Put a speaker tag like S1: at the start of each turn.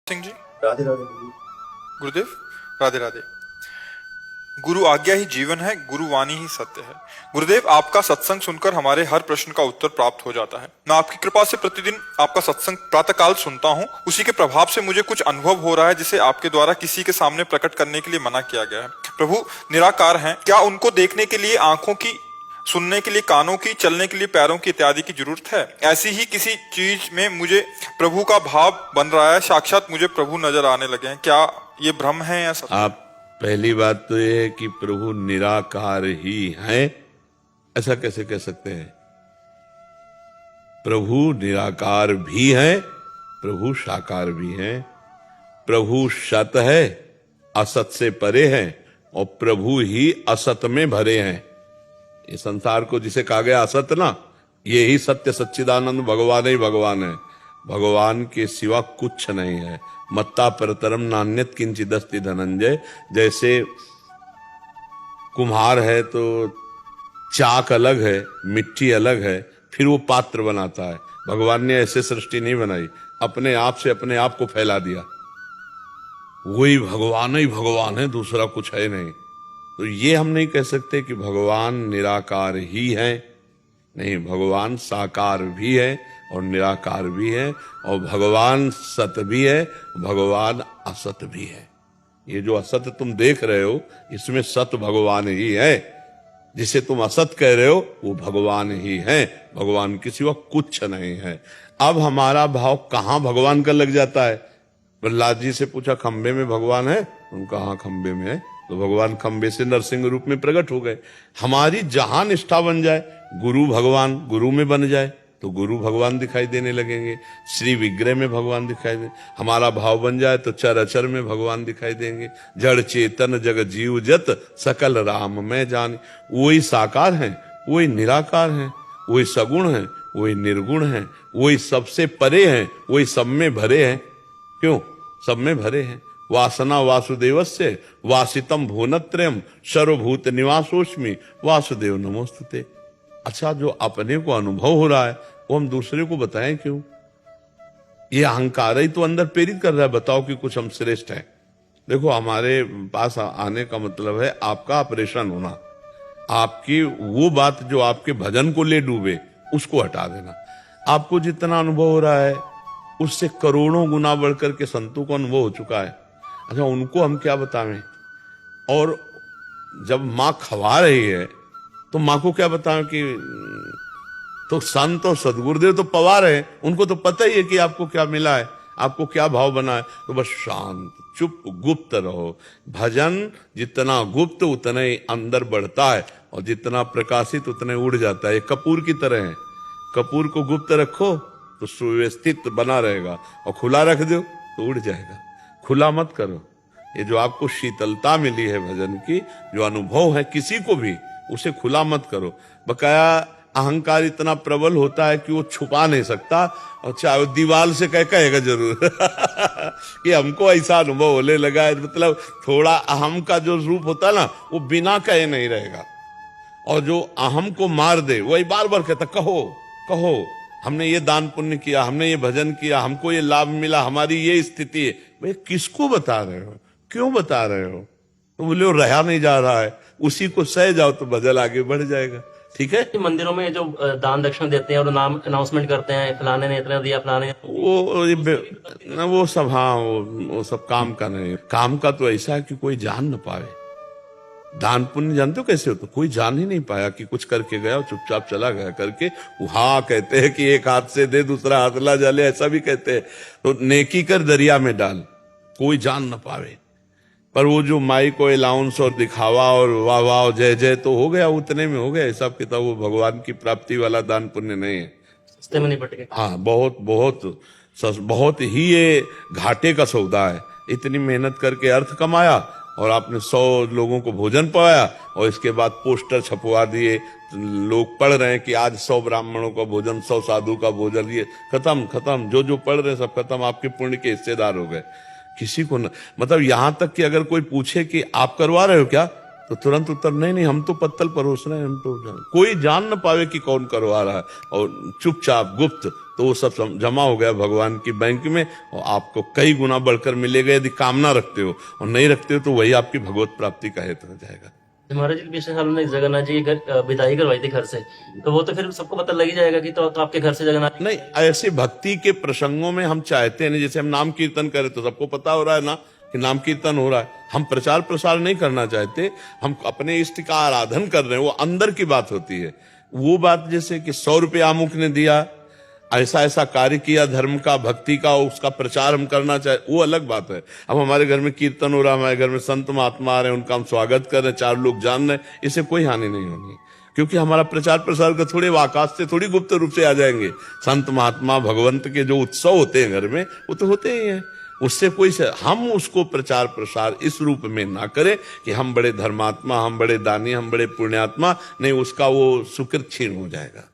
S1: सिंह जी।
S2: राधे राधे गुरु।
S1: गुरुदेव, राधे राधे। गुरु आज्ञा ही जीवन है, गुरु वाणी ही सत्य है। गुरुदेव, आपका सत्संग सुनकर हमारे हर प्रश्न का उत्तर प्राप्त हो जाता है। मैं आपकी कृपा से प्रतिदिन आपका सत्संग प्रातःकाल सुनता हूँ। उसी के प्रभाव से मुझे कुछ अनुभव हो रहा है जिसे आपके द्वारा किसी के सामने प्रकट करने के लिए मना किया गया है। प्रभु निराकार हैं, क्या उनको देखने के लिए आंखों की, सुनने के लिए कानों की, चलने के लिए पैरों की इत्यादि की जरूरत है? ऐसी ही किसी चीज में मुझे प्रभु का भाव बन रहा है, साक्षात मुझे प्रभु नजर आने लगे हैं। क्या ये भ्रम है या सत्य?
S3: आप पहली बात तो ये है कि प्रभु निराकार ही हैं, ऐसा कैसे कह सकते हैं? प्रभु निराकार भी हैं, प्रभु साकार भी हैं। प्रभु सत है, असत से परे हैं, और प्रभु ही असत में भरे हैं। ये संसार को जिसे कहा गया असत ना, ये ही सत्य सच्चिदानंद भगवान ही भगवान है। भगवान के सिवा कुछ नहीं है। मत्ता परतरम नान्यत किंचिदस्ति धनंजय। जैसे कुम्हार है तो चाक अलग है, मिट्टी अलग है, फिर वो पात्र बनाता है। भगवान ने ऐसे सृष्टि नहीं बनाई, अपने आप से अपने आप को फैला दिया। वही भगवान है, दूसरा कुछ है नहीं। तो ये हम नहीं कह सकते कि भगवान निराकार ही है। नहीं, भगवान साकार भी है और निराकार भी है, और भगवान सत भी है, भगवान असत भी है। ये जो असत तुम देख रहे हो, इसमें सत भगवान ही है। जिसे तुम असत कह रहे हो वो भगवान ही है। भगवान के सिवा कुछ नहीं है। अब हमारा भाव कहां भगवान का लग जाता है? प्रहलाद जी से पूछा, खंबे में भगवान है? उनका हाँ खंबे में है। तो भगवान खंबे से नरसिंह रूप में प्रकट हो गए। हमारी जहां निष्ठा बन जाए, गुरु भगवान गुरु में बन जाए, तो गुरु भगवान दिखाई देने लगेंगे। श्री विग्रह में भगवान दिखाई दे। हमारा भाव बन जाए तो चर अचर में भगवान दिखाई देंगे। जड़ चेतन जग जीव जत सकल राम में जान। वही साकार हैं, वही निराकार हैं, वही सगुण हैं, वही निर्गुण हैं, वही सबसे परे हैं, वही सब में भरे हैं। क्यों सब में भरे हैं? वासना वासुदेवस्य वासितम भुवनत्रयम सर्वभूत निवासोस्मि वासुदेव नमोस्तुते। अच्छा, जो अपने को अनुभव हो रहा है वो हम दूसरे को बताएं क्यों? ये अहंकार ही तो अंदर प्रेरित कर रहा है, बताओ कि कुछ हम श्रेष्ठ हैं। देखो, हमारे पास आने का मतलब है आपका ऑपरेशन होना। आपकी वो बात जो आपके भजन को ले डूबे, उसको हटा देना। आपको जितना अनुभव हो रहा है उससे करोड़ों गुना बढ़कर के संतों को अनुभव हो चुका है। अच्छा, उनको हम क्या बतावें? और जब माँ खवा रही है तो माँ को क्या बताएं कि तो संत और सदगुरुदेव तो पवा रहे हैं, उनको तो पता ही है कि आपको क्या मिला है, आपको क्या भाव बना है। तो बस शांत चुप गुप्त रहो। भजन जितना गुप्त उतना ही अंदर बढ़ता है, और जितना प्रकाशित उतना उड़ जाता है। ये कपूर की तरह है। कपूर को गुप्त रखो तो सुव्यवस्थित बना रहेगा, और खुला रख दो तो उड़ जाएगा। खुला मत करो। ये जो आपको शीतलता मिली है भजन की, जो अनुभव है किसी को भी, उसे खुला मत करो। बकाया अहंकार इतना प्रबल होता है कि वो छुपा नहीं सकता, और चाहे दीवार से कहेगा जरूर कि हमको ऐसा अनुभव होने लगा है। मतलब थोड़ा अहम का जो रूप होता है ना, वो बिना कहे नहीं रहेगा। और जो अहम को मार दे वही बार बार कहता, कहो कहो, हमने ये दान पुण्य किया, हमने ये भजन किया, हमको ये लाभ मिला, हमारी ये स्थिति है। भाई किसको बता रहे हो, क्यों बता रहे हो? तो बोले वो रहा नहीं जा रहा है, उसी को सह जाओ तो भजन आगे बढ़ जाएगा। ठीक है।
S2: मंदिरों में जो दान दक्षिणा देते हैं और नाम अनाउंसमेंट करते हैं, फलाने ने इतना दिया, फलाने
S3: वो सब, हाँ वो सब काम का नहीं। काम का तो ऐसा है कि कोई जान न पावे। दान पुण्य जानते हो कैसे होता? कोई जान ही नहीं पाया कि कुछ करके गया और चुपचाप चला गया करके। हाँ कहते हैं कि एक हाथ से दे दूसरा हाथ ला जाले, ऐसा भी कहते हैं। तो नेकी कर दरिया में डाल, कोई जान न पावे। पर वो जो माई को अलाउंस और दिखावा और वाह वाह जय जय तो हो गया, उतने में हो गया हिसाब किताब। वो भगवान की प्राप्ति वाला दान पुण्य नहीं है।
S2: सस्ते में निपट गए।
S3: हाँ, बहुत ही ये घाटे का सौदा है। इतनी मेहनत करके अर्थ कमाया और आपने 100 लोगों को भोजन पवाया, और इसके बाद पोस्टर छपवा दिए, लोग पढ़ रहे हैं कि आज 100 ब्राह्मणों का भोजन, 100 साधु का भोजन, ये खत्म। जो पढ़ रहे हैं सब खत्म, आपके पुण्य के हिस्सेदार हो गए। किसी को न, मतलब यहां तक कि अगर कोई पूछे कि आप करवा रहे हो क्या, तो तुरंत उत्तर नहीं नहीं, हम तो पत्तल परोस रहे हैं, हम तो कोई जान न पावे कि कौन करवा रहा है, और चुपचाप गुप्त तो वो सब जमा हो गया भगवान की बैंक में, और आपको कई गुना बढ़कर मिलेगा यदि कामना रखते हो, और नहीं रखते हो तो वही आपकी भगवत प्राप्ति का हेतु हो जाएगा।
S2: महाराज जी पिछले साल उन्होंने जगन्नाथ जी की विदाई करवाई थी घर से, तो वो तो फिर सबको पता लग ही जाएगा कि तो आपके घर से जगन्नाथ
S3: नहीं, ऐसे भक्ति के प्रसंगों में हम चाहते हैं, जैसे हम नाम कीर्तन करें तो सबको पता हो रहा है ना कि नाम कीर्तन हो रहा है, हम प्रचार प्रसार नहीं करना चाहते, हम अपने इष्ट का आराधन कर रहे हैं, वो अंदर की बात होती है। वो बात जैसे कि 100 रुपये अमुक ने दिया, ऐसा ऐसा कार्य किया धर्म का, भक्ति का, उसका प्रचार हम करना चाहे, वो अलग बात है। अब हमारे घर में कीर्तन हो रहा है, हमारे घर में संत महात्मा आ रहे हैं, उनका हम स्वागत कर रहे हैं, 4 लोग जान रहे हैं, इससे कोई हानि नहीं होनी, क्योंकि हमारा प्रचार प्रसार का थोड़े आकाश से थोड़ी गुप्त रूप से आ जाएंगे। संत महात्मा भगवंत के जो उत्सव होते हैं घर में, वो तो होते ही हैं, उससे कोई से हम उसको प्रचार प्रसार इस रूप में ना करें कि हम बड़े धर्मात्मा, हम बड़े दानी, हम बड़े पुण्यात्मा, नहीं, उसका वो सुकृत क्षीण हो जाएगा।